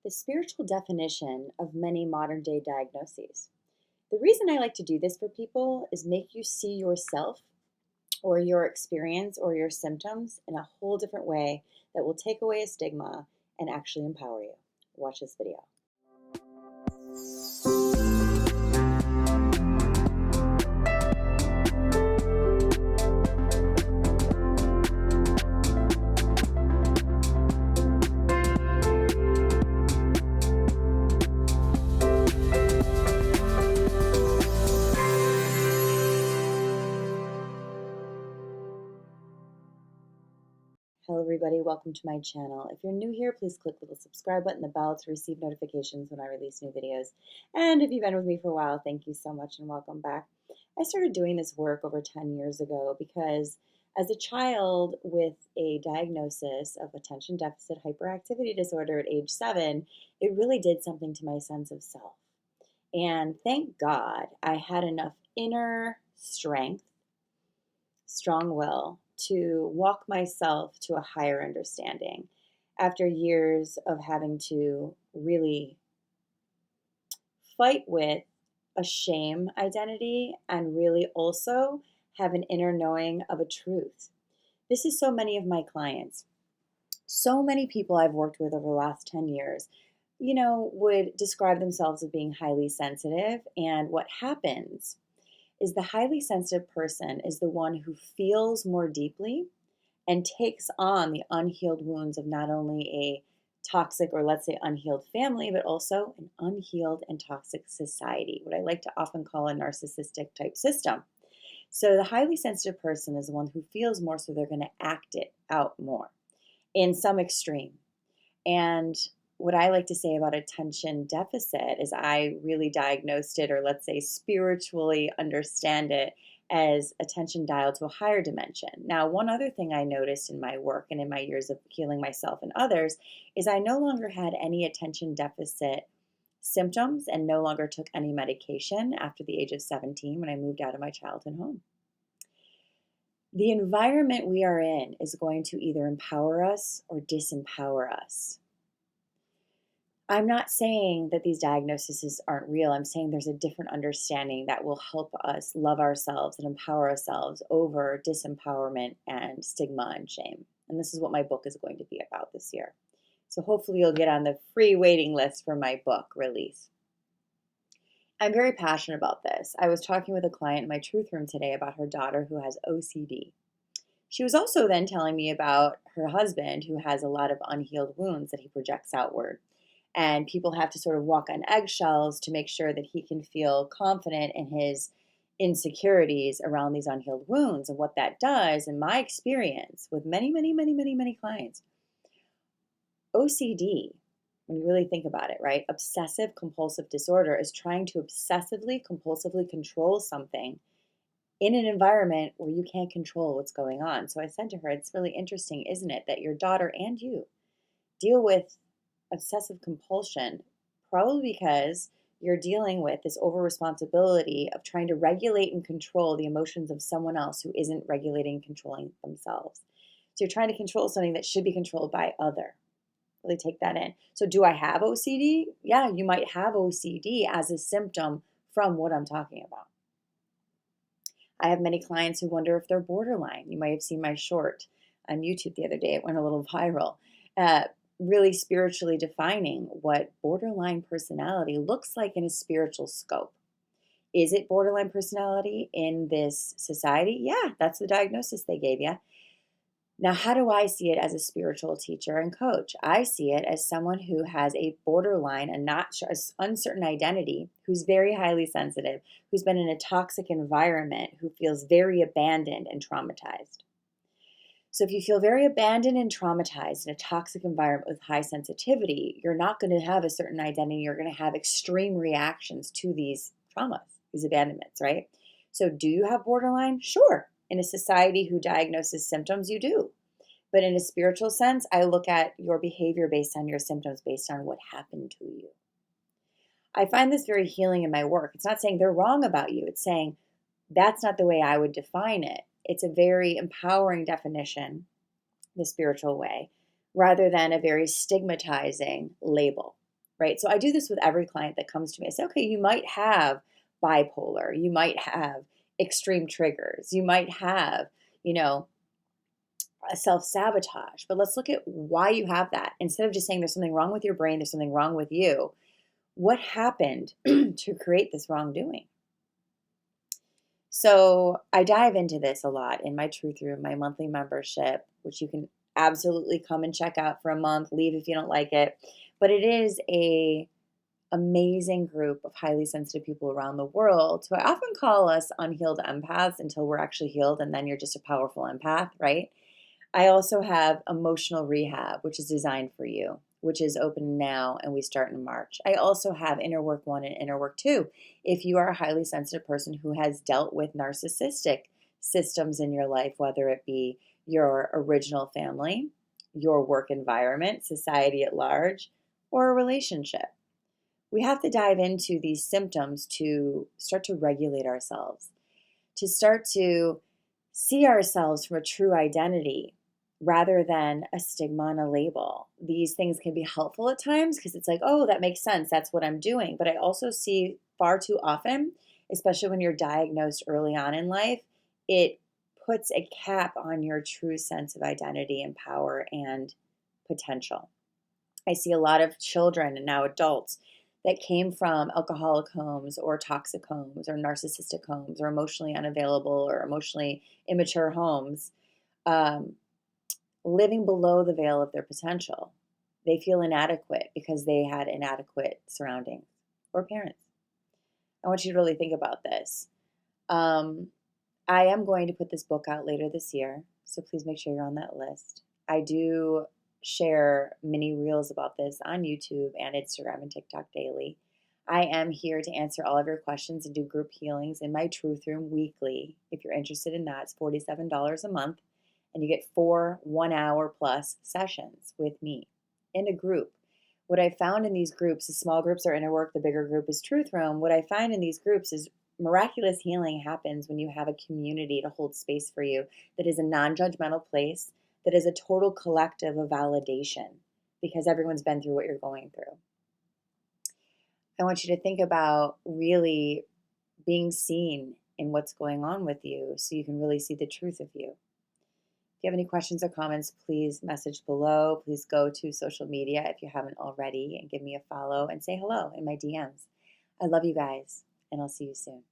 the spiritual definition of many modern day diagnoses. The reason I like to do this for people is make you see yourself or your experience or your symptoms in a whole different way that will take away a stigma and actually empower you. Watch this video. Hello everybody, welcome to my channel. If you're new here, please click the little subscribe button, the bell to receive notifications when I release new videos. And if you've been with me for a while, thank you so much and welcome back. I started doing this work over 10 years ago because as a child with a diagnosis of attention deficit hyperactivity disorder at age 7, it really did something to my sense of self. And thank God I had enough inner strength, strong will, to walk myself to a higher understanding after years of having to really fight with a shame identity and really also have an inner knowing of a truth. This is so many of my clients. So many people I've worked with over the last 10 years, would describe themselves as being highly sensitive. And what happens is the highly sensitive person is the one who feels more deeply and takes on the unhealed wounds of not only a toxic or let's say unhealed family, but also an unhealed and toxic society, what I like to often call a narcissistic type system. So the highly sensitive person is the one who feels more, so they're going to act it out more in some extreme. And what I like to say about attention deficit is I really diagnosed it, or let's say spiritually understand it, as attention dialed to a higher dimension. Now, one other thing I noticed in my work and in my years of healing myself and others is I no longer had any attention deficit symptoms and no longer took any medication after the age of 17 when I moved out of my childhood home. The environment we are in is going to either empower us or disempower us. I'm not saying that these diagnoses aren't real. I'm saying there's a different understanding that will help us love ourselves and empower ourselves over disempowerment and stigma and shame. And this is what my book is going to be about this year. So hopefully you'll get on the free waiting list for my book release. I'm very passionate about this. I was talking with a client in my truth room today about her daughter who has OCD. She was also then telling me about her husband who has a lot of unhealed wounds that he projects outward. And people have to sort of walk on eggshells to make sure that he can feel confident in his insecurities around these unhealed wounds. And what that does, in my experience with many clients, OCD, when you really think about it, right? Obsessive compulsive disorder is trying to obsessively, compulsively control something in an environment where you can't control what's going on. So I said to her, it's really interesting, isn't it, that your daughter and you deal with obsessive compulsion, probably because you're dealing with this over responsibility of trying to regulate and control the emotions of someone else who isn't regulating and controlling themselves. So you're trying to control something that should be controlled by other. Really take that in. So do I have OCD? Yeah, you might have OCD as a symptom from what I'm talking about. I have many clients who wonder if they're borderline. You might have seen my short on YouTube the other day. It went a little viral. Really spiritually defining what borderline personality looks like in a spiritual scope. Is it borderline personality in this society? Yeah, that's the diagnosis they gave you. Now, how do I see it as a spiritual teacher and coach? I see it as someone who has a borderline, a not uncertain identity, who's very highly sensitive, who's been in a toxic environment, who feels very abandoned and traumatized. So if you feel very abandoned and traumatized in a toxic environment with high sensitivity, you're not going to have a certain identity. You're going to have extreme reactions to these traumas, these abandonments, right? So do you have borderline? Sure. In a society who diagnoses symptoms, you do. But in a spiritual sense, I look at your behavior based on your symptoms, based on what happened to you. I find this very healing in my work. It's not saying they're wrong about you. It's saying that's not the way I would define it. It's a very empowering definition, the spiritual way, rather than a very stigmatizing label. right? So I do this with every client that comes to me. I say, okay, you might have bipolar, you might have extreme triggers, you might have, you know, a self sabotage, but let's look at why you have that. Instead of just saying there's something wrong with your brain, there's something wrong with you, what happened to create this wrongdoing? So I dive into this a lot in my Truth Room, my monthly membership, which you can absolutely come and check out for a month, leave if you don't like it. But it is a amazing group of highly sensitive people around the world who I often call us unhealed empaths until we're actually healed, and then you're just a powerful empath, right? I also have emotional rehab, which is designed for you, which is open now and we start in March. I also have Inner Work 1 and Inner Work 2. If you are a highly sensitive person who has dealt with narcissistic systems in your life, whether it be your original family, your work environment, society at large, or a relationship, we have to dive into these symptoms to start to regulate ourselves, to start to see ourselves from a true identity rather than a stigma and a label. These things can be helpful at times because it's like, oh, that makes sense. That's what I'm doing. But I also see far too often, especially when you're diagnosed early on in life, it puts a cap on your true sense of identity and power and potential. I see a lot of children and now adults that came from alcoholic homes or toxic homes or narcissistic homes or emotionally unavailable or emotionally immature homes, um, living below the veil of their potential. They feel inadequate because they had inadequate surroundings or parents. I want you to really think about this. Um, I am going to put this book out later this year, so please make sure you're on that list. I do share mini reels about this on YouTube and Instagram and TikTok daily. I am here to answer all of your questions and do group healings in my Truth Room weekly. If you're interested in that, it's $47 a month, and you get 4 1 hour plus sessions with me in a group. What I found in these groups, the small groups are Inner Work, the bigger group is Truth Room. What I find in these groups is miraculous healing happens when you have a community to hold space for you that is a non judgmental place, that is a total collective of validation because everyone's been through what you're going through. I want you to think about really being seen in what's going on with you so you can really see the truth of you. If you have any questions or comments, please message below. Please go to social media if you haven't already and give me a follow and say hello in my DMs. I love you guys, and I'll see you soon.